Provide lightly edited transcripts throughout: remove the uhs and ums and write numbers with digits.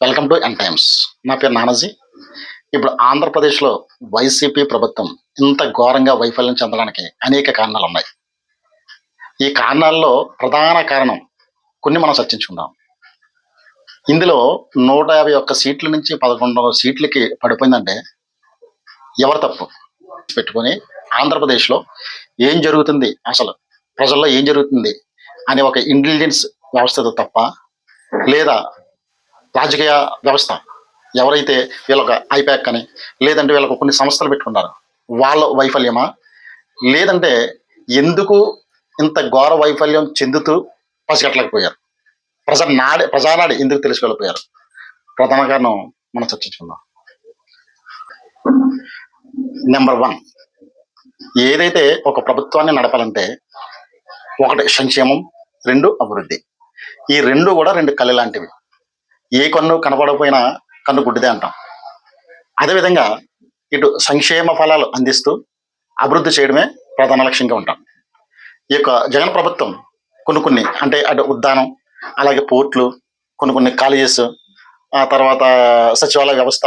Welcome to n times. నా పేరు నానాజీ. ఇప్పుడు ఆంధ్రప్రదేశ్లో వైసీపీ ప్రభుత్వం ఇంత ఘోరంగా వైఫల్యం చెందడానికి అనేక కారణాలు ఉన్నాయి. ఈ కారణాల్లో ప్రధాన కారణం కొన్ని మనం చర్చించుకుందాం. ఇందులో 151 సీట్ల నుంచి 11 సీట్లకి పడిపోయిందంటే ఎవరు తప్పు పెట్టుకొని ఆంధ్రప్రదేశ్లో ఏం జరుగుతుంది, అసలు ప్రజల్లో ఏం జరుగుతుంది అనే ఒక ఇంటెలిజెన్స్ వ్యవస్థ తప్ప, లేదా రాజకీయ వ్యవస్థ ఎవరైతే వీళ్ళొక ఐపాక్ అని, లేదంటే వీళ్ళకు కొన్ని సంస్థలు పెట్టుకున్నారు వాళ్ళ వైఫల్యమా, లేదంటే ఎందుకు ఇంత ఘోర వైఫల్యం చెందుతూ పసిగట్టలేకపోయారు, ప్రజానాడి ఎందుకు తెలుసుకోలేకపోయారు? ప్రధాన కారణం మనం చర్చించుకుందాం. నెంబర్ 1, ఏదైతే ఒక ప్రభుత్వాన్ని నడపాలంటే 1 సంక్షేమం, 2 అభివృద్ధి. ఈ రెండు కూడా 2 కళ్ళు లాంటివి. ఏ కన్ను కనపడకపోయినా కన్ను గుడ్డిదే అంటాం. అదేవిధంగా ఇటు సంక్షేమ ఫలాలు అందిస్తూ అభివృద్ధి చేయడమే ప్రధాన లక్ష్యంగా ఉంటాం. ఈ యొక్క జగన్ ప్రభుత్వం కొన్ని అంటే అటు ఉద్దానం, అలాగే పోర్ట్లు, కొన్ని కాలేజెస్, ఆ తర్వాత సచివాలయ వ్యవస్థ,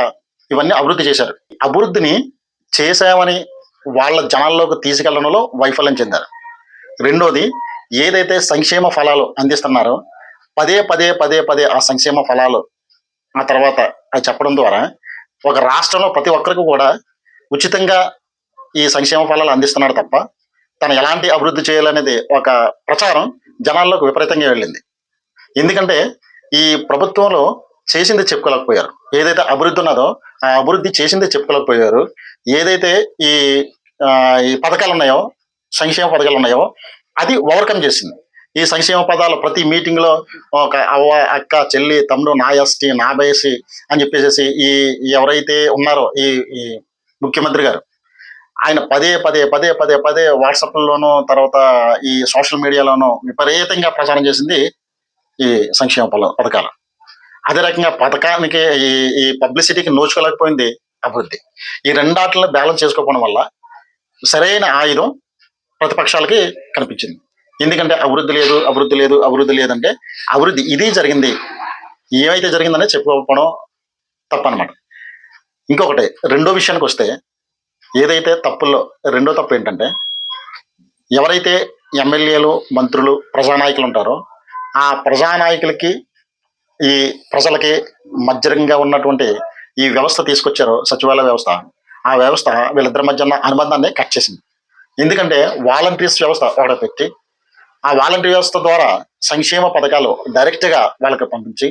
ఇవన్నీ అభివృద్ధి చేశారు. అభివృద్ధిని చేశామని వాళ్ళ జనాల్లోకి తీసుకెళ్లడంలో వైఫల్యం చెందారు. రెండోది, ఏదైతే సంక్షేమ ఫలాలు అందిస్తున్నారో పదే పదే పదే పదే ఆ సంక్షేమ ఫలాలు ఆ తర్వాత అది చెప్పడం ద్వారా ఒక రాష్ట్రంలో ప్రతి ఒక్కరికి కూడా ఉచితంగా ఈ సంక్షేమ ఫలాలు అందిస్తున్నాడు తప్ప తను ఎలాంటి అభివృద్ధి చేయాలనేది ఒక ప్రచారం జనాల్లోకి విపరీతంగా వెళ్ళింది. ఎందుకంటే ఈ ప్రభుత్వంలో చేసింది చెప్పుకోలేకపోయారు. ఏదైతే అభివృద్ధి ఉన్నదో ఆ అభివృద్ధి చేసింది చెప్పుకోలేకపోయారు. ఏదైతే ఈ ఈ పథకాలు ఉన్నాయో, సంక్షేమ పథకాలు ఉన్నాయో అది ఓవర్కమ్ చేసింది. ఈ సంక్షేమ పదాలు ప్రతి మీటింగ్లో ఒక అవ్వ, అక్క, చెల్లి, తమ్ముడు, నా ఎస్టీ, నా బైసీ అని చెప్పేసి ఈ ఎవరైతే ఉన్నారో ఈ ఈ ముఖ్యమంత్రి గారు, ఆయన పదే పదే పదే పదే పదే వాట్సాప్లోనూ తర్వాత ఈ సోషల్ మీడియాలోనూ విపరీతంగా ప్రచారం చేసింది ఈ సంక్షేమ పథకాలు. అదే రకంగా పథకానికి ఈ పబ్లిసిటీకి నోచుకోలేకపోయింది అభివృద్ధి. ఈ రెండాటిని బ్యాలెన్స్ చేసుకోకపోవడం వల్ల సరైన ఆయుధం ప్రతిపక్షాలకి కనిపించింది. ఎందుకంటే అభివృద్ధి లేదు, అభివృద్ధి లేదు, అభివృద్ధి లేదంటే అభివృద్ధి ఇది జరిగింది, ఏమైతే జరిగిందనే చెప్పుకోకపోవడం తప్పనమాట. ఇంకొకటి, రెండో విషయానికి వస్తే, ఏదైతే తప్పుల్లో రెండో తప్పు ఏంటంటే, ఎవరైతే ఎమ్మెల్యేలు, మంత్రులు, ప్రజానాయకులు ఉంటారో ఆ ప్రజానాయకులకి ఈ ప్రజలకి మధ్యరంగా ఉన్నటువంటి ఈ వ్యవస్థ తీసుకొచ్చారో సచివాలయ వ్యవస్థ, ఆ వ్యవస్థ వీళ్ళిద్దరి మధ్య ఉన్న అనుబంధాన్ని కట్ చేసింది. ఎందుకంటే వాలంటీర్స్ వ్యవస్థ ఒకటి పెట్టి ఆ వాలంటీర్ వ్యవస్థ ద్వారా సంక్షేమ పథకాలు డైరెక్ట్గా వాళ్ళకి పంపించి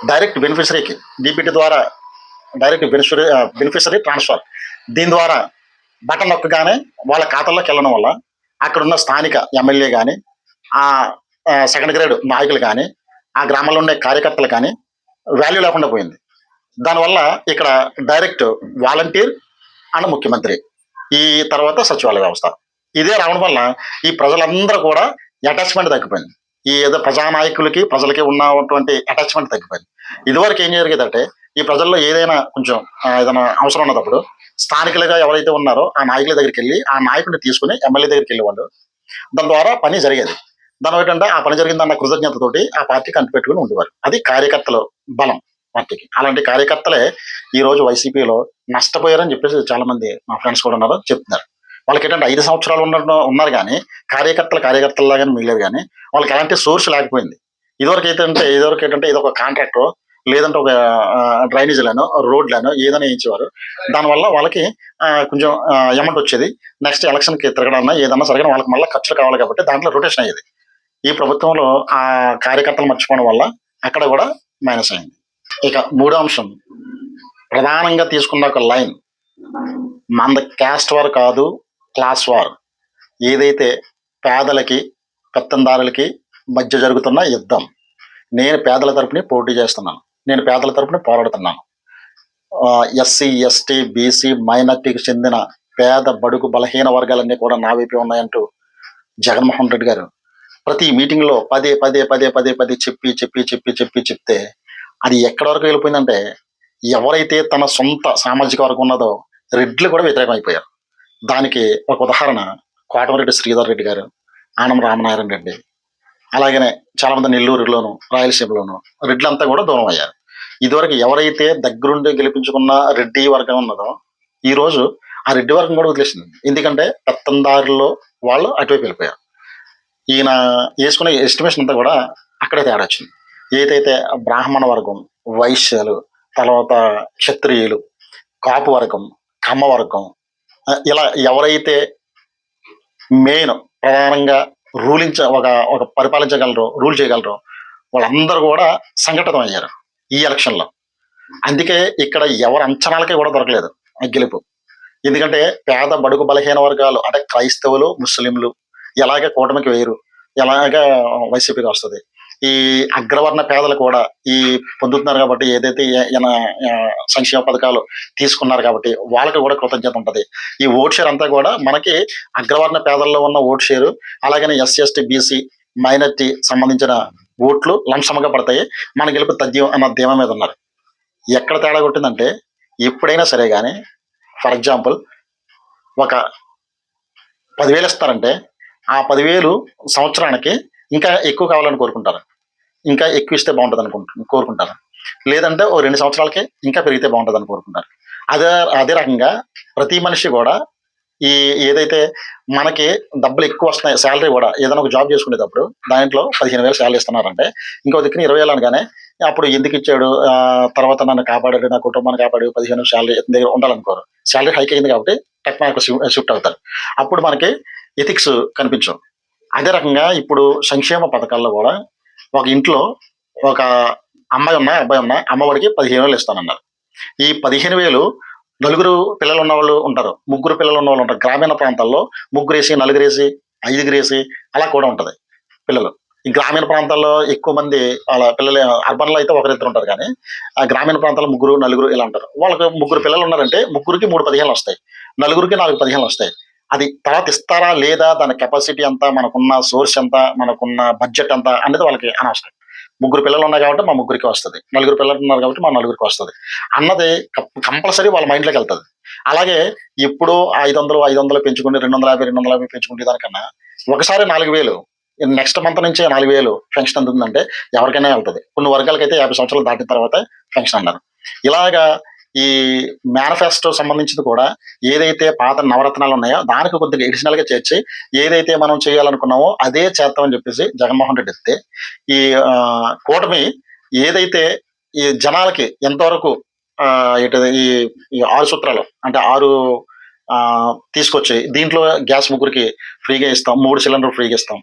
డైరెక్ట్ బెనిఫిషరీకి డిపిటీ ద్వారా డైరెక్ట్ బెనిఫిషరీ ట్రాన్స్ఫర్, దీని ద్వారా బటన్ నొక్కగానే వాళ్ళ ఖాతాల్లోకి వెళ్ళడం వల్ల అక్కడున్న స్థానిక ఎమ్మెల్యే కానీ, ఆ సెకండ్ గ్రేడ్ నాయకులు కానీ, ఆ గ్రామంలో ఉండే కార్యకర్తలు కానీ వాల్యూ లేకుండా పోయింది. దానివల్ల ఇక్కడ డైరెక్ట్ వాలంటీర్ అండ్ ముఖ్యమంత్రి, ఈ తర్వాత సచివాలయ వ్యవస్థ, ఇదే రావడం వల్ల ఈ ప్రజలందరూ కూడా అటాచ్మెంట్ తగ్గిపోయింది. ఈ ఏదో ప్రజానాయకులకి ప్రజలకి ఉన్నటువంటి అటాచ్మెంట్ తగ్గిపోయింది. ఇదివరకు ఏం జరిగేదంటే, ఈ ప్రజల్లో ఏదైనా కొంచెం ఏదైనా అవసరం ఉన్నప్పుడు స్థానికులుగా ఎవరైతే ఉన్నారో ఆ నాయకుల దగ్గరికి వెళ్ళి ఆ నాయకుడిని తీసుకుని ఎమ్మెల్యే దగ్గరికి వెళ్ళేవాళ్ళు. దాని ద్వారా పని జరిగేది. దాని ఏంటంటే ఆ పని జరిగిందన్న కృతజ్ఞతతోటి ఆ పార్టీకి అంటిపెట్టుకుని ఉండేవారు. అది కార్యకర్తల బలం పార్టీకి. అలాంటి కార్యకర్తలే ఈ రోజు వైసీపీలో నష్టపోయారని చెప్పేసి చాలా మంది మా ఫ్రెండ్స్ కూడా ఉన్నారో చెప్తున్నారు. వాళ్ళకి ఏంటంటే 5 సంవత్సరాలు ఉన్నారు కానీ కార్యకర్తల్లాగానే మిగిలేదు, కానీ వాళ్ళకి ఎలాంటి సోర్స్ లేకపోయింది. ఇదివరకు ఏంటంటే ఇది ఒక కాంట్రాక్టర్, లేదంటే ఒక డ్రైనేజీలను, రోడ్లను ఏదైనా వేయించేవారు. దానివల్ల వాళ్ళకి కొంచెం అమౌంట్ వచ్చేది. నెక్స్ట్ ఎలక్షన్కి తిరగడన్నా ఏదన్నా సరిగ్గా వాళ్ళకి మళ్ళీ ఖర్చులు కావాలి కాబట్టి దాంట్లో రొటేషన్ అయ్యేది. ఈ ప్రభుత్వంలో ఆ కార్యకర్తలు మర్చిపోవడం వల్ల అక్కడ కూడా మైనస్ అయింది. ఇక మూడో అంశం, ప్రధానంగా తీసుకున్న ఒక లైన్, మంద క్యాస్ట్ వార్ కాదు, క్లాస్ వార్. ఏదైతే పేదలకి పెత్తందారులకి మధ్య జరుగుతున్న యుద్ధం, నేను పేదల తరపుని పోటీ చేస్తున్నాను, నేను పేదల తరపున పోరాడుతున్నాను. ఎస్సీ, ఎస్టీ, బీసీ, మైనార్టీకి చెందిన పేద బడుగు బలహీన వర్గాలన్నీ కూడా నా వైపే ఉన్నాయంటూ జగన్మోహన్ రెడ్డి గారు ప్రతి మీటింగ్లో పదే పదే పదే పదే పదే చెప్తే అది ఎక్కడి వరకు వెళ్ళిపోయిందంటే, ఎవరైతే తన సొంత సామాజిక వర్గం ఉన్నదో రెడ్లు కూడా వ్యతిరేకం అయిపోయారు. దానికి ఒక ఉదాహరణ కోటమిరెడ్డి శ్రీధర్ రెడ్డి గారు, ఆనం రామనారాయణ రెడ్డి, అలాగనే చాలామంది నెల్లూరులోను, రాయలసీమలోను రెడ్లంతా కూడా దూరం అయ్యారు. ఇదివరకు ఎవరైతే దగ్గరుండి గెలిపించుకున్న రెడ్డి వర్గం ఉన్నదో ఈ రోజు ఆ రెడ్డి వర్గం కూడా వదిలేసింది. ఎందుకంటే పెత్తందారుల్లో వాళ్ళు అటువైపు వెళ్ళిపోయారు. ఈయన వేసుకునే ఎస్టిమేషన్ అంతా కూడా అక్కడే తేడా వచ్చింది. ఏదైతే బ్రాహ్మణ వర్గం, వైశ్యాలు, తర్వాత క్షత్రియులు, కాపు వర్గం, కమ్మ వర్గం, ఇలా ఎవరైతే మెయిన్ ప్రధానంగా ఒక ఒక పరిపాలించగలరో, రూల్ చేయగలరో వాళ్ళందరూ కూడా సంఘటితం అయ్యారు ఈ ఎలక్షన్లో. అందుకే ఇక్కడ ఎవరి అంచనాలకే కూడా దొరకలేదు ఆ గెలుపు. ఎందుకంటే పేద బడుగు బలహీన వర్గాలు అంటే క్రైస్తవులు, ముస్లింలు ఎలాగ కూటమికి వేయరు, ఎలాగ వైసీపీకి వస్తుంది. ఈ అగ్రవర్ణ పేదలు కూడా ఈ పొందుతున్నారు కాబట్టి ఏదైతే సంక్షేమ పథకాలు తీసుకున్నారు కాబట్టి వాళ్ళకి కూడా కృతజ్ఞత ఉంటుంది. ఈ ఓట్ షేర్ అంతా కూడా మనకి అగ్రవర్ణ పేదల్లో ఉన్న ఓట్ షేరు, అలాగనే ఎస్సీ ఎస్టీ బీసీ మైనార్టీ సంబంధించిన ఓట్లు లంశంగా పడతాయి, మన గెలుపు తథ్యం అన్న ధీమా మీద ఉన్నారు. ఎక్కడ తేడా కొట్టిందంటే ఎప్పుడైనా సరే కానీ ఫర్ ఎగ్జాంపుల్ ఒక 10,000 ఇస్తారంటే ఆ 10,000 సంవత్సరానికి ఇంకా ఎక్కువ కావాలని కోరుకుంటారు, ఇంకా ఎక్కువ ఇస్తే బాగుంటుంది కోరుకుంటారు. లేదంటే ఓ 2 సంవత్సరాలకి ఇంకా పెరిగితే బాగుంటుంది కోరుకుంటారు. అదే అదే రకంగా ప్రతి మనిషి కూడా ఈ ఏదైతే మనకి డబ్బులు ఎక్కువ వస్తున్నాయి, శాలరీ కూడా ఏదైనా ఒక జాబ్ చేసుకునేటప్పుడు దాంట్లో 15,000 శాలరీ ఇస్తున్నారంటే ఇంకో దిక్కున 20,000 అనగానే అప్పుడు ఎందుకు ఇచ్చాడు, తర్వాత నన్ను కాపాడాడు, నా కుటుంబాన్ని కాపాడు, 15 శాలరీ దగ్గర ఉండాలనుకోరు. శాలరీ హైక్ అయింది కాబట్టి టెక్నాలజీ షిఫ్ట్ అవుతారు. అప్పుడు మనకి ఎథిక్స్ కనిపించవు. అదే రకంగా ఇప్పుడు సంక్షేమ పథకాల్లో కూడా ఒక ఇంట్లో ఒక అమ్మాయి ఉన్నా అబ్బాయి ఉన్నా అమ్మఒడికి 15,000 ఇస్తానన్నారు. ఈ 15,000 నలుగురు పిల్లలు ఉన్న వాళ్ళు ఉంటారు, ముగ్గురు పిల్లలు ఉన్న వాళ్ళు ఉంటారు. గ్రామీణ ప్రాంతాల్లో ముగ్గురేసి, నలుగురేసి, ఐదుగురేసి అలా కూడా ఉంటుంది పిల్లలు. ఈ గ్రామీణ ప్రాంతాల్లో ఎక్కువ మంది వాళ్ళ పిల్లలు, అర్బన్లో అయితే ఒకరిద్దరు ఉంటారు కానీ ఆ గ్రామీణ ప్రాంతాల్లో ముగ్గురు నలుగురు ఇలా ఉంటారు. వాళ్ళకి ముగ్గురు పిల్లలు ఉన్నారంటే ముగ్గురికి 3 15 వస్తాయి, నలుగురికి 4 15 వస్తాయి. అది తర్వాత ఇస్తారా లేదా, దాని కెపాసిటీ ఎంత, మనకున్న సోర్స్ ఎంత, మనకున్న బడ్జెట్ ఎంత అనేది వాళ్ళకి అనవసరం. ముగ్గురు పిల్లలు ఉన్నాయి కాబట్టి మా ముగ్గురికి వస్తుంది, నలుగురు పిల్లలు ఉన్నారు కాబట్టి మా నలుగురికి వస్తుంది అన్నది కంపల్సరీ వాళ్ళ మైండ్లోకి వెళ్తుంది. అలాగే ఇప్పుడు 500 పెంచుకుని 250 పెంచుకుంటే దానికన్నా ఒకసారి 4,000 నెక్స్ట్ మంత్ నుంచి 4,000 పెన్షన్ అందుతుందంటే ఎవరికైనా వెళ్తుంది. కొన్ని వర్గాలకైతే 50 సంవత్సరాలు దాటిన తర్వాత పెన్షన్ అన్నారు. ఇలాగా ఈ మేనిఫెస్టో సంబంధించింది కూడా ఏదైతే పాత నవరత్నాలు ఉన్నాయో దానికి కొద్దిగా ఎడిషనల్ గా చేర్చి ఏదైతే మనం చేయాలనుకున్నామో అదే చేద్దామని చెప్పేసి జగన్మోహన్ రెడ్డి ఇస్తే ఈ కూటమి ఏదైతే ఈ జనాలకి ఎంతవరకు ఈ 6 సూత్రాలు అంటే 6 తీసుకొచ్చి దీంట్లో గ్యాస్ ముగ్గురికి ఫ్రీగా ఇస్తాం, 3 సిలిండర్ ఫ్రీగా ఇస్తాం.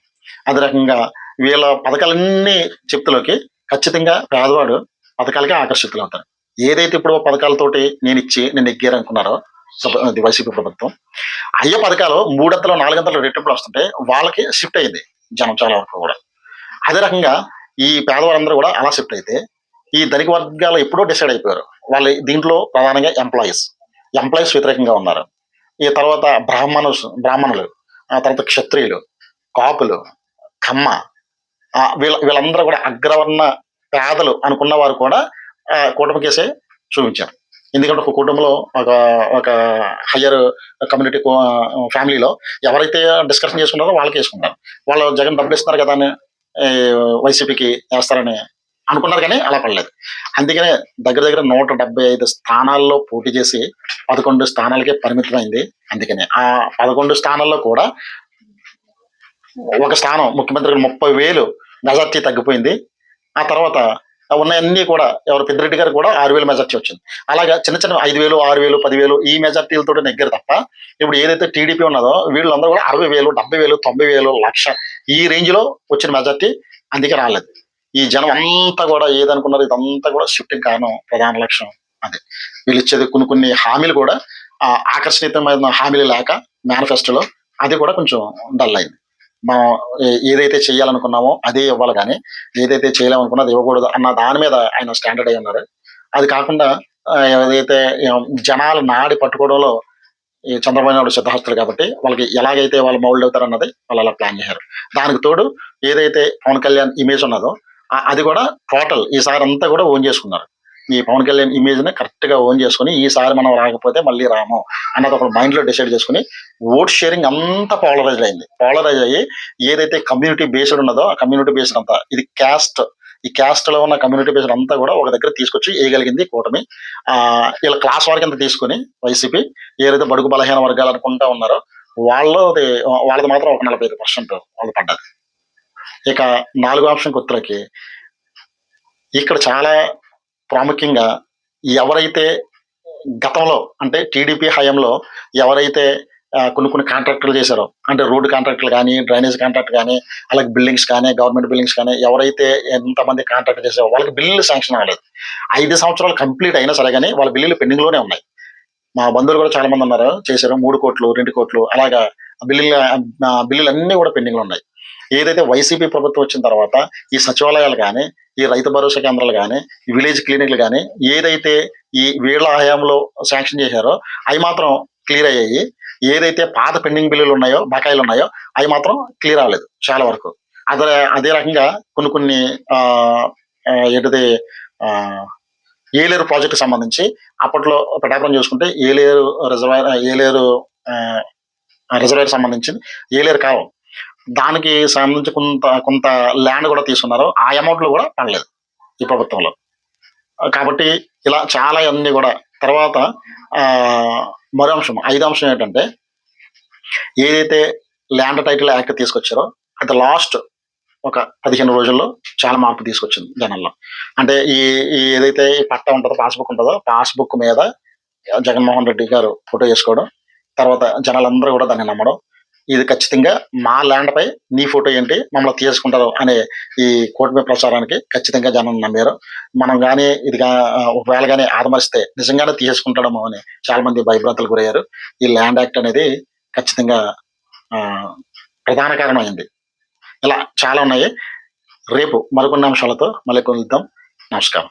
అదే రకంగా వీళ్ళ పథకాలన్నీ చెప్తులోకి ఖచ్చితంగా పేదవాడు పథకాలకే ఆకర్షితులు అవుతారు. ఏదైతే ఇప్పుడు పథకాలతోటి నేను ఎగ్గారనుకున్నారో వైసీపీ ప్రభుత్వం, అయ్యే పథకాలు 3 4 రెట్టింపులు వస్తుంటే వాళ్ళకి షిఫ్ట్ అయింది జనం చాలా వరకు కూడా. అదే రకంగా ఈ పేదవారందరూ కూడా అలా షిఫ్ట్ అయితే ఈ ధనిక వర్గాలు ఎప్పుడో డిసైడ్ అయిపోయారు. వాళ్ళు దీంట్లో ప్రధానంగా ఎంప్లాయీస్ వ్యతిరేకంగా ఉన్నారు. ఈ తర్వాత బ్రాహ్మణులు, ఆ తర్వాత క్షత్రియులు, కాపులు, కమ్మ, వీళ్ళందరూ కూడా అగ్రవర్ణ పేదలు అనుకున్న వారు కూడా కూటమి కేసే చూపించారు. ఎందుకంటే ఒక కుటుంబంలో ఒక హయ్యర్ కమ్యూనిటీ ఫ్యామిలీలో ఎవరైతే డిస్కషన్ చేసుకున్నారో వాళ్ళకి వేసుకుంటారు. వాళ్ళు జగన్ డబ్బులు ఇస్తున్నారు కదా అని వైసీపీకి వేస్తారని అనుకున్నారు కానీ అలా పడలేదు. అందుకనే దగ్గర 175 స్థానాల్లో పోటీ చేసి 11 స్థానాలకే పరిమితమైంది. అందుకనే ఆ 11 స్థానాల్లో కూడా ఒక స్థానం ముఖ్యమంత్రికి 30,000 మెజార్టీ తగ్గిపోయింది. ఆ తర్వాత ఉన్నాయన్నీ కూడా ఎవరు పెద్దిరెడ్డి గారు కూడా 6,000 మెజార్టీ వచ్చింది. అలాగా చిన్న 5,000, 6,000, 10,000 ఈ మెజార్టీలతో నెగ్గారు తప్ప ఇప్పుడు ఏదైతే టీడీపీ ఉన్నదో వీళ్ళందరూ కూడా 60,000, 70,000, 90,000, 1,00,000 ఈ రేంజ్ లో వచ్చిన మెజార్టీ అందుకే రాలేదు. ఈ జనం అంతా కూడా ఏదనుకున్నారు ఇదంతా కూడా షిఫ్టింగ్ కారణం ప్రధాన లక్ష్యం అదే. వీళ్ళు ఇచ్చేది కొన్ని హామీలు కూడా ఆకర్షణీయమైన హామీలు లేక మేనిఫెస్టోలో అది కూడా కొంచెం డల్ అయింది. మనం ఏదైతే చేయాలనుకున్నామో అదే ఇవ్వాలి కానీ ఏదైతే చేయలేమనుకున్నది ఇవ్వకూడదు అన్న దాని మీద ఆయన స్టాండర్డ్ అయి ఉన్నారు. అది కాకుండా ఏదైతే జనాలు నాడి పట్టుకోవడంలో ఈ చంద్రబాబు నాయుడు సిద్ధహస్తులు కాబట్టి వాళ్ళకి ఎలాగైతే వాళ్ళు మౌల్డ్ అవుతారు అన్నది వాళ్ళు అలా ప్లాన్ చేశారు. దానికి తోడు ఏదైతే పవన్ కళ్యాణ్ ఇమేజ్ ఉన్నదో అది కూడా టోటల్ ఈసారి అంతా కూడా ఓన్ చేసుకున్నారు. ఈ పవన్ కళ్యాణ్ ఇమేజ్ ని కరెక్ట్ గా ఓన్ చేసుకుని ఈసారి మనం రాకపోతే మళ్ళీ రాము అన్నది ఒక మైండ్ లో డిసైడ్ చేసుకుని ఓట్ షేరింగ్ అంతా పాలరైజ్ అయింది. పాలరైజ్ అయ్యి ఏదైతే కమ్యూనిటీ బేస్డ్ ఉన్నదో ఆ కమ్యూనిటీ బేస్డ్ అంతా ఇది క్యాస్ట్ ఈ క్యాస్ట్లో ఉన్న కమ్యూనిటీ బేస్డ్ అంతా కూడా ఒక దగ్గర తీసుకొచ్చి వేయగలిగింది కూటమి. వీళ్ళ క్లాస్ వారి కింద తీసుకొని వైసీపీ ఏదైతే బడుగు బలహీన వర్గాలు అనుకుంటా ఉన్నారో వాళ్ళది మాత్రం ఒక 45% వాళ్ళు పడ్డది. ఇక 4వ ఆప్షన్ కొత్తలకి ఇక్కడ చాలా ప్రాముఖ్యంగా ఎవరైతే గతంలో అంటే టీడీపీ హయాంలో ఎవరైతే కొన్ని కాంట్రాక్టులు చేశారో, అంటే రోడ్డు కాంట్రాక్టులు కానీ, డ్రైనేజ్ కాంట్రాక్ట్ కానీ, అలాగే బిల్డింగ్స్ కానీ, గవర్నమెంట్ బిల్డింగ్స్ కానీ, ఎవరైతే ఎంతమంది కాంట్రాక్ట్ చేశారో వాళ్ళకి బిల్లులు శాంక్షన్ అవ్వలేదు. 5 సంవత్సరాలు కంప్లీట్ అయినా సరే కానీ వాళ్ళ బిల్లులు పెండింగ్లోనే ఉన్నాయి. మా బంధువులు కూడా చాలా మంది ఉన్నారు, చేశారు 3 కోట్లు 2 కోట్లు అలాగా బిల్లులు అన్నీ కూడా పెండింగ్లో ఉన్నాయి. ఏదైతే వైసీపీ ప్రభుత్వం వచ్చిన తర్వాత ఈ సచివాలయాలు కానీ, ఈ రైతు భరోసా కేంద్రాలు కానీ, ఈ విలేజ్ క్లినిక్లు కానీ ఏదైతే ఈ వీళ్ళ హయాంలో శాంక్షన్ చేశారో అవి మాత్రం క్లియర్ అయ్యాయి. ఏదైతే పాత పెండింగ్ బిల్లులు ఉన్నాయో, బకాయిలు ఉన్నాయో అవి మాత్రం క్లియర్ అవ్వలేదు చాలా వరకు. అదే రకంగా కొన్ని ఏంటిది ఏలేరు ప్రాజెక్టు సంబంధించి అప్పట్లో పిఠాపురం చూసుకుంటే ఏలేరు రిజర్వాయర్ సంబంధించి ఏలేరు కాలం దానికి సంబంధించి కొంత ల్యాండ్ కూడా తీసుకున్నారు. ఆ అమౌంట్లు కూడా పడలేదు ఈ ప్రభుత్వంలో. కాబట్టి ఇలా చాలా అన్ని కూడా తర్వాత మరో అంశం 5వ అంశం ఏంటంటే ఏదైతే ల్యాండ్ టైటిల్ యాక్ట్ తీసుకొచ్చారో అది లాస్ట్ ఒక 15 రోజుల్లో చాలా మార్పు తీసుకొచ్చింది జనాల్లో. అంటే ఈ ఏదైతే ఈ పట్టా ఉంటుందో, పాస్బుక్ ఉంటుందో, పాస్బుక్ మీద జగన్మోహన్ రెడ్డి గారు ఫోటో వేసుకోవడం, తర్వాత జనాలందరూ కూడా దాన్ని నమ్మడం, ఇది ఖచ్చితంగా మా ల్యాండ్ పై నీ ఫోటో ఏంటి మమ్మల్ని తీసుకుంటారు అనే ఈ కూటమి ప్రచారానికి ఖచ్చితంగా జనం నమ్మారు. మనం కానీ ఒకవేళ కానీ ఆదమరిస్తే నిజంగానే తీసుకుంటాడమో అని చాలా మంది భయభ్రాంతులకు గురయ్యారు. ఈ ల్యాండ్ యాక్ట్ అనేది ఖచ్చితంగా ప్రధాన కారణమైంది. ఇలా చాలా ఉన్నాయి. రేపు మరికొన్ని అంశాలతో మళ్ళీ కలుద్దాం. నమస్కారం.